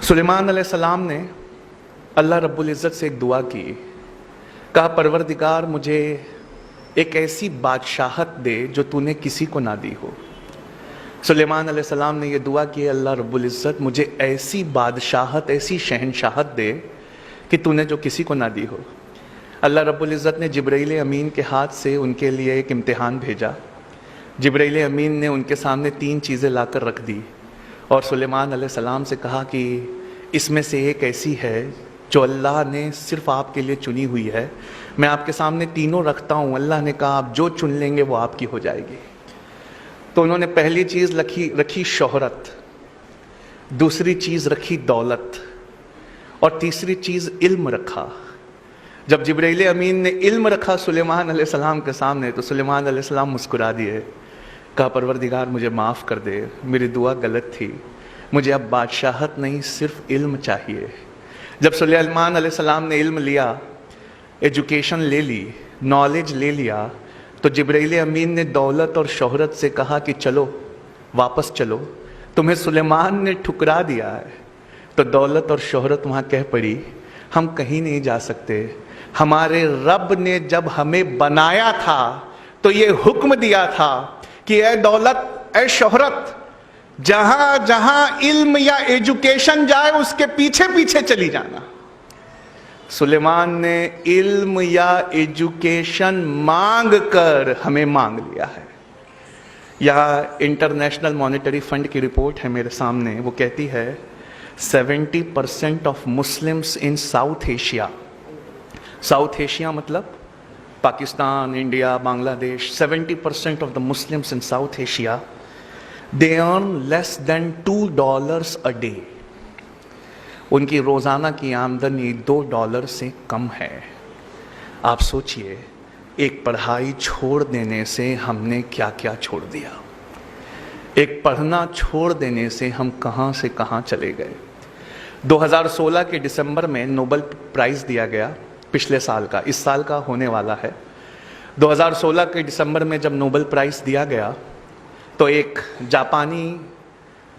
सुलेमान अलैहिस्सलाम ने अल्लाह रब्बुल इज़्ज़त से एक दुआ की, कहा परवरदिगार मुझे एक ऐसी बादशाहत दे जो तूने किसी को ना दी हो। सुलेमान अलैहिस्सलाम ने यह दुआ की, अल्लाह रब्बुल इज़्ज़त मुझे ऐसी बादशाहत, ऐसी शहनशाहत दे कि तूने जो किसी को ना दी हो। अल्लाह रब्बुल इज़्ज़त ने जिब्राइल अमीन के हाथ से उनके लिए एक इम्तिहान भेजा। जिब्राइल अमीन ने उनके सामने 3 चीज़ें लाकर रख दी और सुलेमान अलैहिस्सलाम से कहा कि इसमें से एक ऐसी है जो अल्लाह ने सिर्फ आपके लिए चुनी हुई है। मैं आपके सामने तीनों रखता हूँ। अल्लाह ने कहा आप जो चुन लेंगे वो आपकी हो जाएगी। तो उन्होंने पहली चीज़ रखी शोहरत, दूसरी चीज़ रखी दौलत और तीसरी चीज़ इल्म रखा। जब जिब्राइल अमीन ने इल्म रखा सुलेमान अलैहिस्सलाम के सामने तो सुलेमान अलैहिस्सलाम मुस्कुरा दिए, कहा परवरदिगार मुझे माफ़ कर दे, मेरी दुआ गलत थी, मुझे अब बादशाहत नहीं सिर्फ इल्म चाहिए। जब सुलेमान अलैहिस्सलाम ने इल्म लिया, एजुकेशन ले ली, नॉलेज ले लिया, तो जिब्राइल अमीन ने दौलत और शोहरत से कहा कि चलो वापस चलो, तुम्हें सुलेमान ने ठुकरा दिया है। तो दौलत और शोहरत वहाँ कह पड़ी हम कहीं नहीं जा सकते। हमारे रब ने जब हमें बनाया था तो ये हुक्म दिया था कि ए दौलत, ए शोहरत, जहां जहां इल्म या एजुकेशन जाए उसके पीछे पीछे चली जाना। सुलेमान ने इल्म या एजुकेशन मांग कर हमें मांग लिया है। यह इंटरनेशनल मॉनेटरी फंड की रिपोर्ट है मेरे सामने, वो कहती है 70% of Muslims in South Asia, South Asia मतलब Pakistan, India, Bangladesh, 70% of the Muslims in South Asia they earn less than $2 a day। उनकी रोज़ाना की आमदनी $2 से कम है। आप सोचिए एक पढ़ाई छोड़ देने से हमने क्या क्या छोड़ दिया। एक पढ़ना छोड़ देने से हम कहाँ से कहाँ चले गए। 2016 के दिसंबर में नोबेल प्राइज़ दिया गया, पिछले साल का, इस साल का होने वाला है। 2016 के दिसंबर में जब नोबेल प्राइज़ दिया गया तो एक जापानी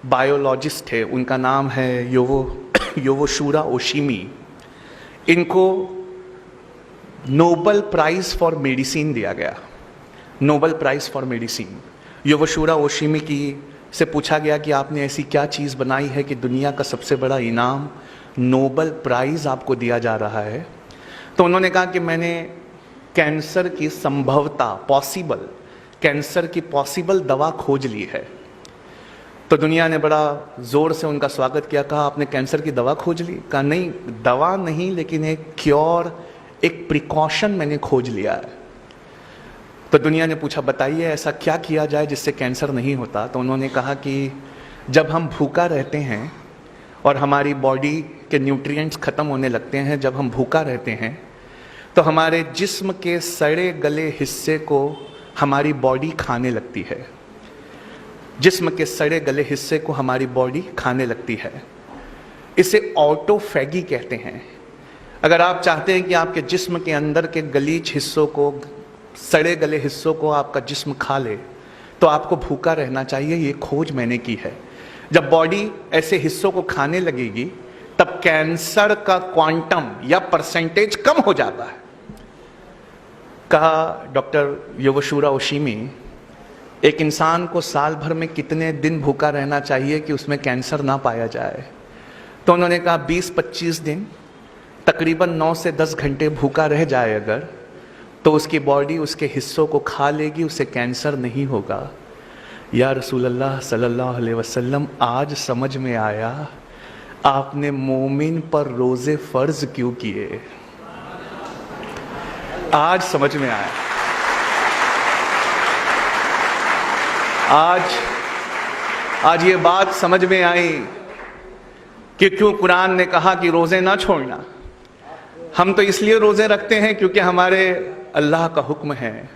बायोलॉजिस्ट थे, उनका नाम है योवोशुरा ओशिमी। इनको नोबेल प्राइज़ फॉर मेडिसिन दिया गया, नोबेल प्राइज़ फॉर मेडिसिन। योवोशुरा ओशिमी की से पूछा गया कि आपने ऐसी क्या चीज़ बनाई है कि दुनिया का सबसे बड़ा इनाम नोबेल प्राइज़ आपको दिया जा रहा है। तो उन्होंने कहा कि मैंने कैंसर की संभवता, कैंसर की पॉसिबल दवा खोज ली है। तो दुनिया ने बड़ा ज़ोर से उनका स्वागत किया, कहा आपने कैंसर की दवा खोज ली? कहा नहीं, दवा नहीं, लेकिन एक क्योर, एक प्रिकॉशन मैंने खोज लिया है। तो दुनिया ने पूछा बताइए ऐसा क्या किया जाए जिससे कैंसर नहीं होता। तो उन्होंने कहा कि जब हम भूखा रहते हैं और हमारी बॉडी के न्यूट्रिएंट्स ख़त्म होने लगते हैं, जब हम भूखा रहते हैं तो हमारे जिस्म के सड़े गले हिस्से को हमारी बॉडी खाने लगती है। जिस्म के सड़े गले हिस्से को हमारी बॉडी खाने लगती है। इसे ऑटोफैगी कहते हैं। अगर आप चाहते हैं कि आपके जिस्म के अंदर के गलीच हिस्सों को, सड़े गले हिस्सों को आपका जिस्म खा ले तो आपको भूखा रहना चाहिए। ये खोज मैंने की है। जब बॉडी ऐसे हिस्सों को खाने लगेगी तब कैंसर का क्वांटम या परसेंटेज कम हो जाता है। कहा डॉक्टर योवोशुरा ओशिमी, एक इंसान को साल भर में कितने दिन भूखा रहना चाहिए कि उसमें कैंसर ना पाया जाए? तो उन्होंने कहा 20-25 दिन, तकरीबन 9 से 10 घंटे भूखा रह जाए अगर, तो उसकी बॉडी उसके हिस्सों को खा लेगी, उसे कैंसर नहीं होगा। या रसूल अल्लाह सल्लल्लाहु अलैहि वसल्लम, आज समझ में आया आपने मोमिन पर रोज़े फ़र्ज क्यों किए। आज समझ में आया। आज ये बात समझ में आई कि क्यों कुरान ने कहा कि रोज़े ना छोड़ना। हम तो इसलिए रोज़े रखते हैं क्योंकि हमारे अल्लाह का हुक्म है।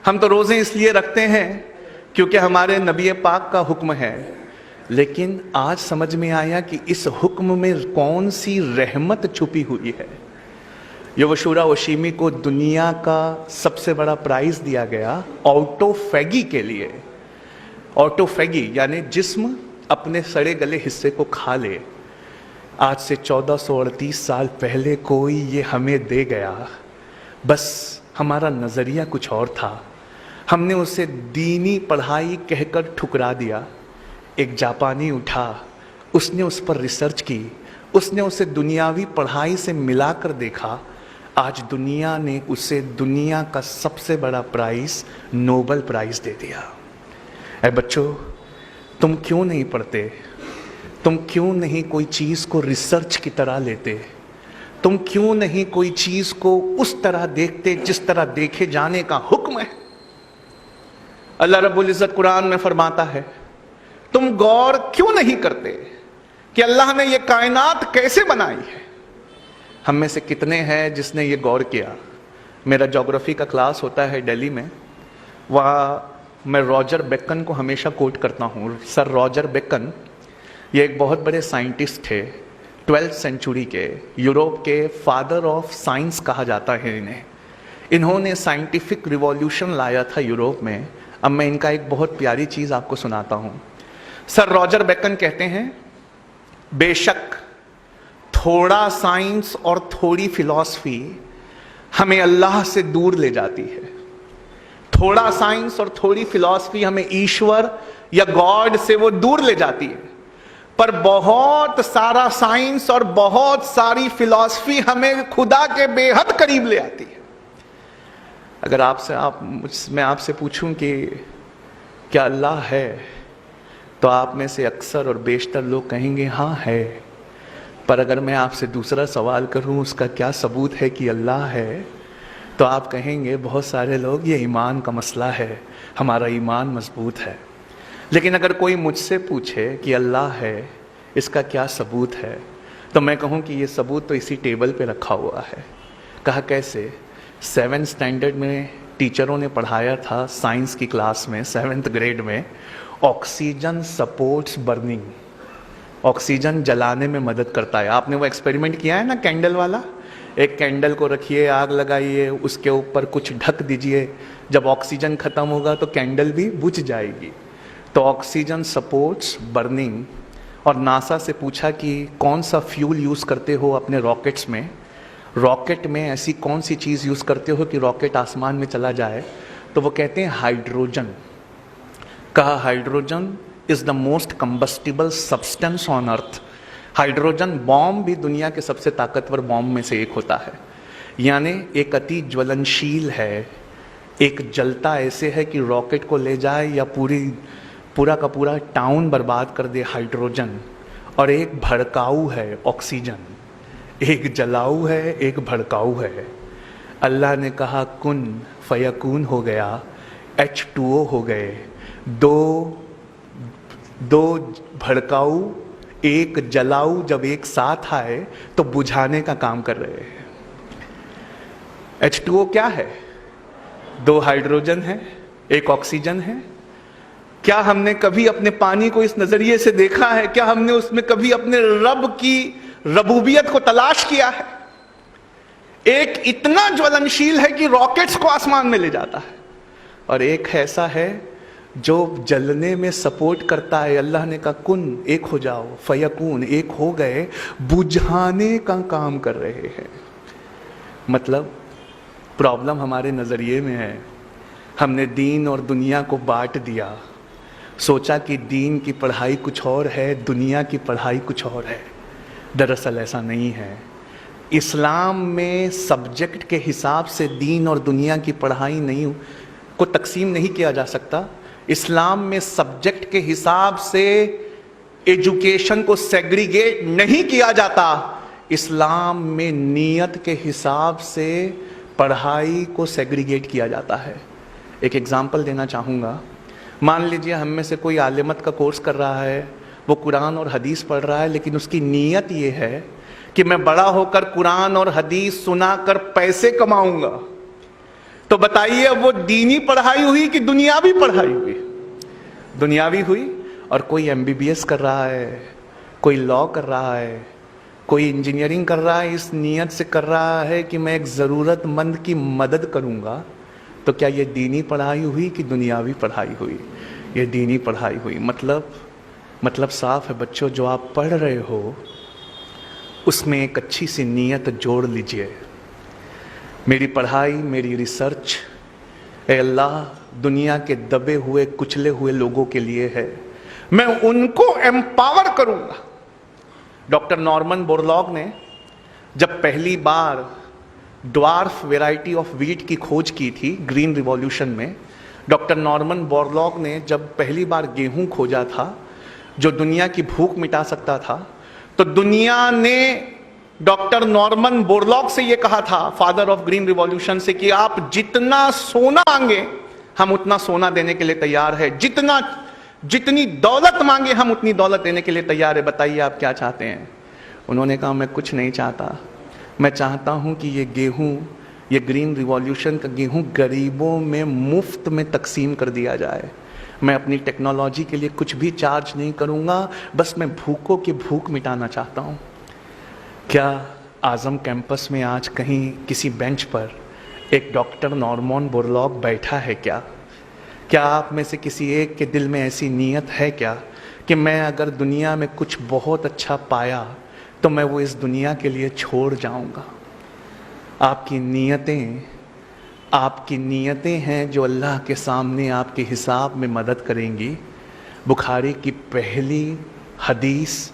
हम तो रोज़े इसलिए रखते हैं क्योंकि हमारे नबी पाक का हुक्म है। लेकिन आज समझ में आया कि इस हुक्म में कौन सी रहमत छुपी हुई है। योवोशुरा ओशिमी को दुनिया का सबसे बड़ा प्राइज़ दिया गया ऑटोफैगी के लिए। ऑटोफैगी यानी जिस्म अपने सड़े गले हिस्से को खा ले। आज से 1438 साल पहले कोई ये हमें दे गया, बस हमारा नज़रिया कुछ और था, हमने उसे दीनी पढ़ाई कहकर ठुकरा दिया। एक जापानी उठा, उसने उस पर रिसर्च की, उसने उसे दुनियावी पढ़ाई से मिलाकर देखा। आज दुनिया ने उसे दुनिया का सबसे बड़ा प्राइज़, नोबेल प्राइज़ दे दिया। ऐ बच्चों, तुम क्यों नहीं पढ़ते? तुम क्यों नहीं कोई चीज़ को रिसर्च की तरह लेते? तुम क्यों नहीं कोई चीज़ को उस तरह देखते जिस तरह देखे जाने का हुक्म है? अल्लाह रब्बुल इज़्ज़त कुरान में फरमाता है, तुम गौर क्यों नहीं करते कि अल्लाह ने ये कायनात कैसे बनाई है? हम में से कितने हैं जिसने ये गौर किया? मेरा ज्योग्राफी का क्लास होता है दिल्ली में, वहाँ मैं रॉजर बेकन को हमेशा कोट करता हूँ। सर रॉजर बेकन ये एक बहुत बड़े साइंटिस्ट थे, 12th सेंचुरी के, यूरोप के फादर ऑफ साइंस कहा जाता है इन्हें। इन्होंने साइंटिफिक रिवॉल्यूशन लाया था यूरोप में। अब मैं इनका एक बहुत प्यारी चीज़ आपको सुनाता हूँ। सर रॉजर बेकन कहते हैं, बेशक थोड़ा साइंस और थोड़ी फिलॉसफी हमें अल्लाह से दूर ले जाती है। थोड़ा साइंस और थोड़ी फिलॉसफी हमें ईश्वर या गॉड से वो दूर ले जाती है, पर बहुत सारा साइंस और बहुत सारी फिलॉसफी हमें खुदा के बेहद करीब ले आती है। अगर मैं आपसे पूछूं कि क्या अल्लाह है, तो आप में से अक्सर और बेशतर लोग कहेंगे हाँ है। पर अगर मैं आपसे दूसरा सवाल करूं, उसका क्या सबूत है कि अल्लाह है, तो आप कहेंगे बहुत सारे लोग ये ईमान का मसला है, हमारा ईमान मजबूत है। लेकिन अगर कोई मुझसे पूछे कि अल्लाह है, इसका क्या सबूत है, तो मैं कहूँ कि ये सबूत तो इसी टेबल पे रखा हुआ है। कहा कैसे? 7th स्टैंडर्ड में टीचरों ने पढ़ाया था साइंस की क्लास में, 7th ग्रेड में, ऑक्सीजन सपोर्ट्स बर्निंग। ऑक्सीजन जलाने में मदद करता है। आपने वो एक्सपेरिमेंट किया है ना, कैंडल वाला? एक कैंडल को रखिए, आग लगाइए, उसके ऊपर कुछ ढक दीजिए, जब ऑक्सीजन खत्म होगा तो कैंडल भी बुझ जाएगी। तो ऑक्सीजन सपोर्ट्स बर्निंग। और नासा से पूछा कि कौन सा फ्यूल यूज़ करते हो अपने रॉकेट्स में, रॉकेट में ऐसी कौन सी चीज़ यूज़ करते हो कि रॉकेट आसमान में चला जाए? तो वो कहते हैं हाइड्रोजन। कहा hydrogen is the most combustible substance on earth. Hydrogen bomb भी दुनिया के सबसे ताकतवर बॉम्ब में से एक होता है, यानी एक अति ज्वलनशील है। एक जलता ऐसे है कि रॉकेट को ले जाए या पूरा का पूरा टाउन बर्बाद कर दे, हाइड्रोजन। और एक भड़काऊ है, ऑक्सीजन। एक जलाऊ है, एक भड़काऊ है। अल्लाह ने कहा कुन फयकून हो गया, H2O हो गए। दो भड़काऊ एक जलाऊ जब एक साथ आए तो बुझाने का काम कर रहे हैं। H2O क्या है? 2 हाइड्रोजन है, एक ऑक्सीजन है। क्या हमने कभी अपने पानी को इस नजरिए से देखा है? क्या हमने उसमें कभी अपने रब की रबूबियत को तलाश किया है? एक इतना ज्वलनशील है कि रॉकेट्स को आसमान में ले जाता है, और एक ऐसा है जो जलने में सपोर्ट करता है। अल्लाह ने कहा कुन, एक हो जाओ, फयकून, एक हो गए, बुझाने का काम कर रहे हैं। मतलब प्रॉब्लम हमारे नज़रिए में है। हमने दीन और दुनिया को बांट दिया, सोचा कि दीन की पढ़ाई कुछ और है, दुनिया की पढ़ाई कुछ और है। दरअसल ऐसा नहीं है। इस्लाम में सब्जेक्ट के हिसाब से दीन और दुनिया की पढ़ाई नहीं को तकसीम नहीं किया जा सकता। इस्लाम में सब्जेक्ट के हिसाब से एजुकेशन को सेग्रीगेट नहीं किया जाता। इस्लाम में नीयत के हिसाब से पढ़ाई को सेग्रीगेट किया जाता है। एक एग्जांपल देना चाहूँगा। मान लीजिए हम में से कोई आलिमत का कोर्स कर रहा है, वो कुरान और हदीस पढ़ रहा है, लेकिन उसकी नीयत ये है कि मैं बड़ा होकर कुरान और हदीस सुनाकर पैसे कमाऊंगा। तो बताइए अब वो दीनी पढ़ाई हुई कि दुनियावी पढ़ाई हुई? दुनियावी हुई। और कोई MBBS कर रहा है, कोई लॉ कर रहा है, कोई इंजीनियरिंग कर रहा है, इस नीयत से कर रहा है कि मैं एक ज़रूरतमंद की मदद करूंगा। तो क्या ये दीनी पढ़ाई हुई कि दुनियावी पढ़ाई हुई? ये दीनी पढ़ाई हुई। मतलब साफ है बच्चों, जो आप पढ़ रहे हो उसमें एक अच्छी सी नीयत जोड़ लीजिए। मेरी पढ़ाई, मेरी रिसर्च, ए अल्लाह, दुनिया के दबे हुए कुचले हुए लोगों के लिए है, मैं उनको एम्पावर करूंगा। डॉक्टर नॉर्मन बोरलॉग ने जब पहली बार ड्वार्फ वेराइटी ऑफ वीट की खोज की थी ग्रीन रिवॉल्यूशन में, डॉक्टर नॉर्मन बोरलॉग ने जब पहली बार गेहूं खोजा था जो दुनिया की भूख मिटा सकता था, तो दुनिया ने डॉक्टर नॉर्मन बोरलॉग से यह कहा था, फादर ऑफ ग्रीन रिवॉल्यूशन से, कि आप जितना सोना मांगे हम उतना सोना देने के लिए तैयार है, जितनी दौलत मांगे हम उतनी दौलत देने के लिए तैयार है, बताइए आप क्या चाहते हैं। उन्होंने कहा, मैं कुछ नहीं चाहता, मैं चाहता हूं कि ये गेहूं, ये ग्रीन रिवॉल्यूशन का गेहूं गरीबों में मुफ्त में तकसीम कर दिया जाए। मैं अपनी टेक्नोलॉजी के लिए कुछ भी चार्ज नहीं करूंगा, बस मैं भूखों की भूख मिटाना चाहता हूं। क्या आजम कैंपस में आज कहीं किसी बेंच पर एक डॉक्टर नॉर्मन बोरलॉग बैठा है क्या? क्या आप में से किसी एक के दिल में ऐसी नीयत है क्या कि मैं अगर दुनिया में कुछ बहुत अच्छा पाया तो मैं वो इस दुनिया के लिए छोड़ जाऊंगा? आपकी नीयतें हैं जो अल्लाह के सामने आपके हिसाब में मदद करेंगी। बुखारी की पहली हदीस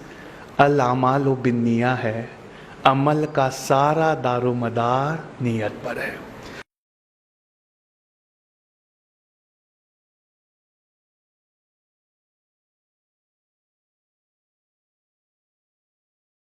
अल अमालु बिन्निया है, अमल का सारा दारोमदार नीयत पर है।